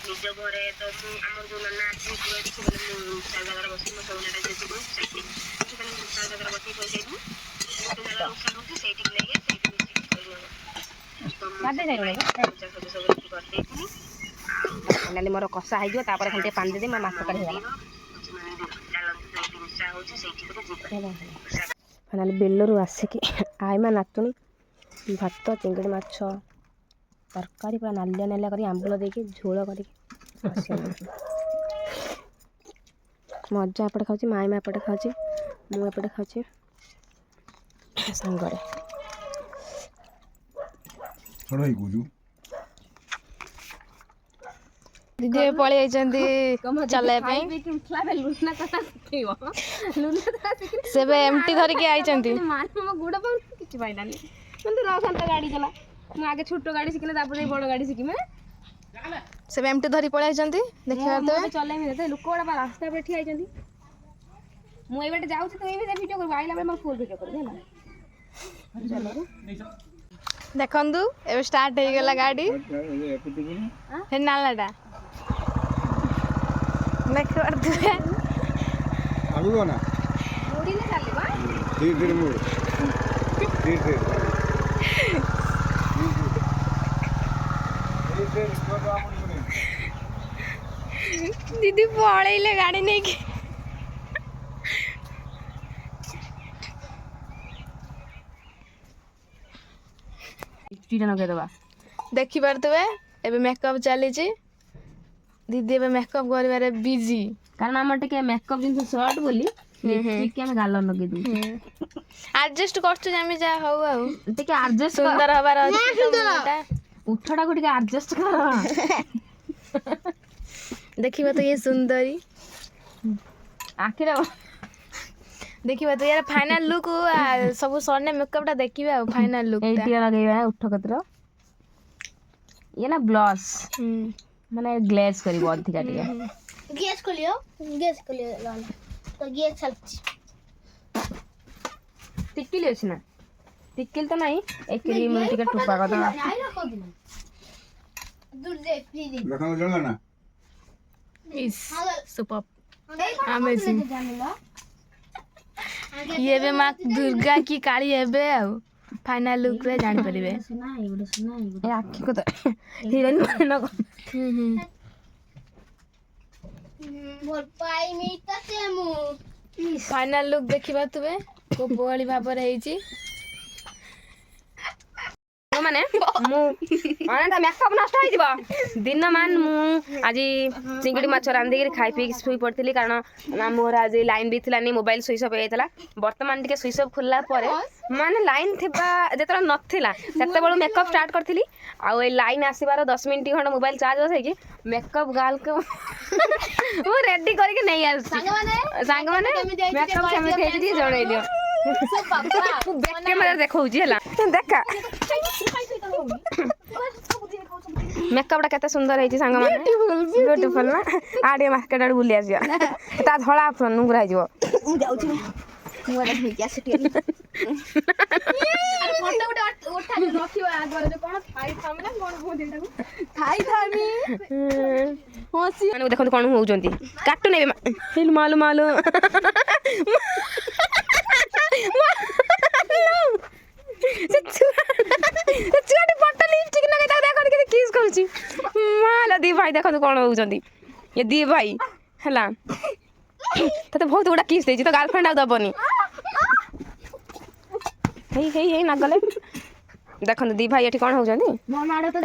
ନିଜ ଘରେ ତ ମୁଁ ଆମର ଯେଉଁ ନାନା ଆସିବେ ସେମାନେ ମୁଁ ତା ଜାଗାରେ ବସି ମୋ ସୌନ୍ୟଟା ଯେହେତୁ ସେଇଠି ସେখানে ତା ଜାଗାରେ ବସିକି କହିଯାଇଥିଲି ଗୋଟେ ଜାଗାରେ ଉଷା ହେଉଛି ସେଇଠିକି ନେଇକି ସେଇଠି ମିଶିକି କରିଦେବ କରିଦେଇଥିଲି ଫାଇନାଲି ମୋର କଷା ହେଇଯିବ ତାପରେ ଖାଲି ଟିକେ ପାଣି ଦେଇଦେବି ମୋ ମାଛ ତରକାରୀ ହେଇଗଲା ଫାଇନାଲି ବିଲରୁ ଆସିକି ଆଇମା ନାତୁଣି ଭାତ ଚିଙ୍ଗୁଡ଼ି ମାଛ ତରକାରୀ ପୁରା ନାଲିଆ ନାଲିଆ କରି ଆମ୍ବୁଲ ଦେଇକି ଝୋଳ କରିକି ମୋ ଅଜା ଏପଟେ ଖାଉଛି ମାଇମା ଏପଟେ ଖାଉଛି ମୁଁ ଏପଟେ ଖାଉଛି ସାଙ୍ଗରେ ଦିଦି ଏବେ ପଳେଇ ଯାଇଛନ୍ତି ଚଲେଇବା ପାଇଁ ସେ ଏବେ ଏମଟି ଧରିକି ଆଇଛନ୍ତି ଗୋଡ଼ କିଛି ପାଇଲାନି କିନ୍ତୁ ରଖାନ୍ତା ଗାଡ଼ି ଚଲା ମୁଁ ଆଗେ ଛୋଟ ଗାଡ଼ି ଶିଖିଲେ ତାପରେ ବଡ଼ ଗାଡ଼ି ଶିଖିମେ ସେ ଏବେ ଏମଟି ଧରି ପଳେଇ ଯାଇଛନ୍ତି ଦେଖିବା ଚଲେଇମି ଲୋକ ଗୁଡ଼ା ରାସ୍ତା ଉପରେ ଠିଆ ହେଇଛନ୍ତି ମୁଁ ଏଇ ବାଟେ ଯାଉଛି ତ ଏଇ ଭିଡ଼ିଓ କରିବି ଆଇଲା ବେଳେ ମୋର ଫୁଲ୍ ଭିଡ଼ିଓ କରିବି ହେଲା ଦେଖନ୍ତୁ ଏବେ ଷ୍ଟାର୍ଟ ହେଇଗଲା ଗାଡ଼ି ହେ ନାଲାଟା ଦେଖିପାରୁଥିବେ ଆଣିବ ନା ମୁଡ଼ିଲେ ଚାଲିବ ଧୀରେ ଧୀରେ ମୁଡ଼ ଧୀରେ ଧୀରେ ଦିଦି ପଳେଇଲେ ଗାଡ଼ି ନେଇକି ଦେଖିପାରୁଥିବେ ଏବେ ମେକଅପ୍ ଚାଲିଛି ଦିଦି ଏବେ ମେକଅପ୍ କରିବାରେ ବିଜି କାରଣ ଆମର ଟିକେ ମେକଅପ୍ ଜିନିଷ ସର୍ଟ ବୋଲି ଟିକେ ଆମେ ଗାଲ ଲଗେଇ ଦଉଛୁ ଆଡଜଷ୍ଟ କରୁଛୁ ଆମେ ଯାହା ହଉ ଆଉ ଟିକେ ଆଡଜଷ୍ଟ ସୁନ୍ଦର ହବାର ଅଛି ଉଠଟାକୁ ଟିକେ ଆଡଜଷ୍ଟ କର ଦେଖିବା ତ ଇଏ ସୁନ୍ଦରୀ ଆଖିରେ ଦେଖିବା ତ ୟାର ଫାଇନାଲ ଲୁକ୍ ସବୁ ସରିଲେ ମେକଅପ୍ ଟା ଦେଖିବା ଆଉ ଫାଇନାଲ ଲୁକ୍ ଏଇଟି ଲଗେଇବା ଉଠ କତର ये ना ब्लश ମାନେ ଗ୍ଲେଜ୍ କରିବ ଅଧିକା ଟିକେ ଗ୍ୟାସ୍ ଖୋଲିବ ତ ଗ୍ୟାସ୍ ଚାଲିଛି ଟିକିଲି ଅଛି ନା ଟିକିଲି ତ ନାହିଁ ଏ କ୍ରିମ୍ ଟିକେ ଟୋପା କରିଦେବା ଦେଖାଉ ଜଣା ନା ଇସ୍ ସୁପର୍ अमेजिंग ये भी माँ दुर्गा की काली हेबे ଆଉ फाइनल लुक रे जान परिबे ଏ ଆଖି କୁ ତ ହିରୋଇନ ମାନ फाइनल लुक देखिबा तुबे को बोली भाବରେ ହେଇଛି ମାନେ ମୁଁ ଅନେକ ମେକଅପ୍ ନଷ୍ଟ ହେଇଯିବ ଦିନ ମାନ ମୁଁ ଆଜି ଚିଙ୍ଗୁଡ଼ି ମାଛ ରାନ୍ଧିକିରି ଖାଇ ପିଇକି ଶୋଇ ପଡ଼ିଥିଲି କାରଣ ମୋର ଆଜି ଲାଇନ୍ ବି ଥିଲାନି ମୋବାଇଲ୍ ସୁଇଚ୍ ଅଫ୍ ହେଇଯାଇଥିଲା ବର୍ତ୍ତମାନ ଟିକେ ସୁଇଚ୍ ଅଫ୍ ଖୋଲିଲା ପରେ ମାନେ ଲାଇନ୍ ଥିବା ଯେତେବେଳେ ନଥିଲା ସେତେବେଳୁ ମେକଅପ୍ ଷ୍ଟାର୍ଟ କରିଥିଲି ଆଉ ଏଇ ଲାଇନ୍ ଆସିବାର 10 ମିନିଟ୍ ଖଣ୍ଡେ ମୋବାଇଲ୍ ଚାର୍ଜ ବସେଇକି ମେକଅପ୍ ଗାର୍ଲକୁ ମୁଁ ରେଡ଼ି କରିକି ନେଇ ଆସୁଛି ସାଙ୍ଗମାନେ ମେକଅପ୍ କେମିତି ହେଇଛି ଟିକେ ଜଣେଇ ଦିଅ କ୍ୟାମେରା ଦେଖଉଛି ହେଲା ଦେଖା ମେକଅପ୍ଟା କେତେ ସୁନ୍ଦର ହେଇଛି ସାଙ୍ଗମାନେ ବ୍ୟୁଟିଫୁଲ୍ ନା ଆ ଟିକେ ମାର୍କେଟ ଆଡ଼େ ବୁଲି ଆସିବା ତା ଧଳା ନୁଙ୍ଗୁରା ହେଇଯିବ ମୁଁ ଯାଉଛି ଦେଖନ୍ତୁ କ'ଣ ହଉଛନ୍ତି କାଟୁ ନେବେ ମାଲୁ ମାଲୁ ଛୁଆଟି ଫଟୋ ଲିପଷ୍ଟିକ୍ ଲଗେଇ ତାକୁ ଦେଖନ୍ତୁ କେତେ କିସ୍ କରୁଛି ମାଲା ଦି ଭାଇ ଦେଖନ୍ତୁ କ'ଣ ହଉଛନ୍ତି ଏ ଦି ଭାଇ ହେଲା ତତେ ବହୁତ ଗୁଡ଼ା କିସ୍ ଦେଇଛି ତ ଗାର୍ଲଫ୍ରେଣ୍ଡ ଆଉ ଦବନି ହେଇ ହେଇ ହେଇ ନାଗଲେ ଦେଖନ୍ତୁ ଦି ଭାଇ ଏଠି କ'ଣ ହଉଛନ୍ତି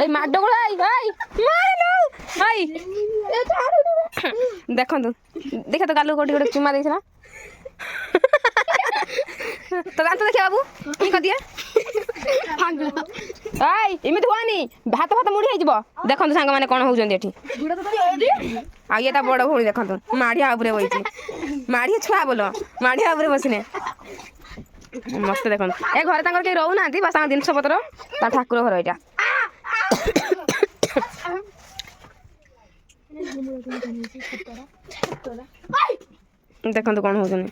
ଏଇ ମାଡ଼ ଗୋଳ ଭାଇ ଭାଇ ଦେଖନ୍ତୁ ଦେଖ ତ ଗାଲୁ କୋଉଠି ଗୋଟେ ଚୁମା ଦେଇଥିଲା ତ ଦାନ୍ତ ଦେଖିଆ ବାବୁ କି କରିଦିଏ ଭାଇ ଏମିତି ହୁଅନି ଭାତ ମୁଢ଼ି ହେଇଯିବ ଦେଖନ୍ତୁ ସାଙ୍ଗମାନେ କ'ଣ ହଉଛନ୍ତି ଏଠି ଆଉ ଇଏ ତା ବଡ଼ ଭଉଣୀ ଦେଖନ୍ତୁ ମାଢ଼ିଆ ଉପରେ ବସିଛି ମାଢ଼ିଆ ଛୁଆ ବୋଲ ମାଢ଼ିଆ ଉପରେ ବସିନେ ମସ୍ତ ଦେଖନ୍ତୁ ଏ ଘରେ ତାଙ୍କର କେହି ରହୁନାହାନ୍ତି ବାସ୍ ତାଙ୍କ ଜିନିଷ ପତ୍ର ତା ଠାକୁର ଘର ଏଇଟା ଦେଖନ୍ତୁ କ'ଣ ହଉଛନ୍ତି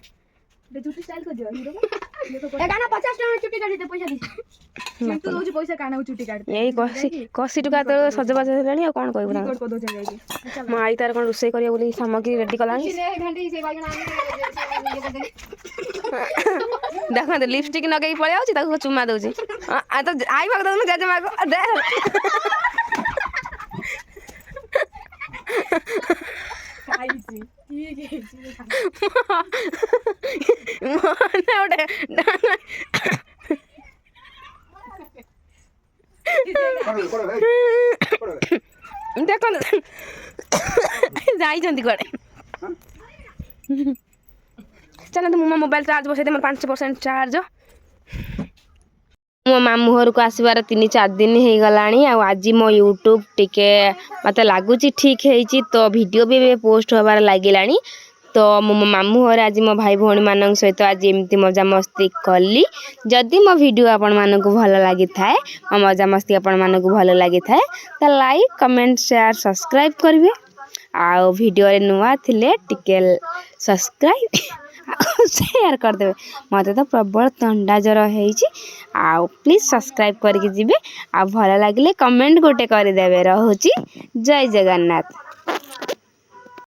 ଏଇ କଷି ଟୁକା ତ ସଜବାଜ ହେଲାଣି ଆଉ କ'ଣ କହିବୁ ତାଙ୍କୁ ମୋ ଆଈ ତାର କ'ଣ ରୋଷେଇ କରିବ ବୋଲି ସାମଗ୍ରୀ ରେଡ଼ି କଲାଣି ଦେଖନ୍ତୁ ଲିପଷ୍ଟିକ୍ ଲଗେଇକି ପଳେଇ ଆଉଛି ତାକୁ ଚୁମା ଦଉଛି ତ ଆଈ ପାଖ ଦଉନୁ ଜେଜେମାକୁ ଗୋଟେ ଦେଖନ୍ତୁ ଯାଇଛନ୍ତି କୁଆଡ଼େ ଚାଲନ୍ତୁ ମୁଁ ମୋ ମୋବାଇଲ୍ ଚାର୍ଜ ବସେଇଦେବି ମୋର 5% ଚାର୍ଜ ମୋ ମାମୁଁ ଘରକୁ ଆସିବାର 3-4 ଦିନ ହେଇଗଲାଣି ଆଉ ଆଜି ମୋ ୟୁଟ୍ୟୁବ୍ ଟିକେ ମୋତେ ଲାଗୁଛି ଠିକ୍ ହେଇଛି ତ ଭିଡ଼ିଓ ବି ଏବେ ପୋଷ୍ଟ ହେବାର ଲାଗିଲାଣି ତ ମୁଁ ମୋ ମାମୁଁ ଘରେ ଆଜି ମୋ ଭାଇ ଭଉଣୀମାନଙ୍କ ସହିତ ଆଜି ଏମିତି ମଜାମସ୍ତି କଲି ଯଦି ମୋ ଭିଡ଼ିଓ ଆପଣମାନଙ୍କୁ ଭଲ ଲାଗିଥାଏ ମୋ ମଜାମସ୍ତି ଆପଣମାନଙ୍କୁ ଭଲ ଲାଗିଥାଏ ତ ଲାଇକ୍ କମେଣ୍ଟ ସେୟାର ସବସ୍କ୍ରାଇବ୍ କରିବେ ଆଉ ଭିଡ଼ିଓରେ ନୂଆ ଥିଲେ ଟିକେ ସବସ୍କ୍ରାଇବ୍ ଆଉ ସେୟାର କରିଦେବେ ମୋତେ ତ ପ୍ରବଳ ଥଣ୍ଡା ଜ୍ୱର ହେଇଛି ଆଉ ପ୍ଲିଜ୍ ସବସ୍କ୍ରାଇବ୍ କରିକି ଯିବେ ଆଉ ଭଲ ଲାଗିଲେ କମେଣ୍ଟ ଗୋଟେ କରିଦେବେ ରହୁଛି ଜୟ ଜଗନ୍ନାଥ।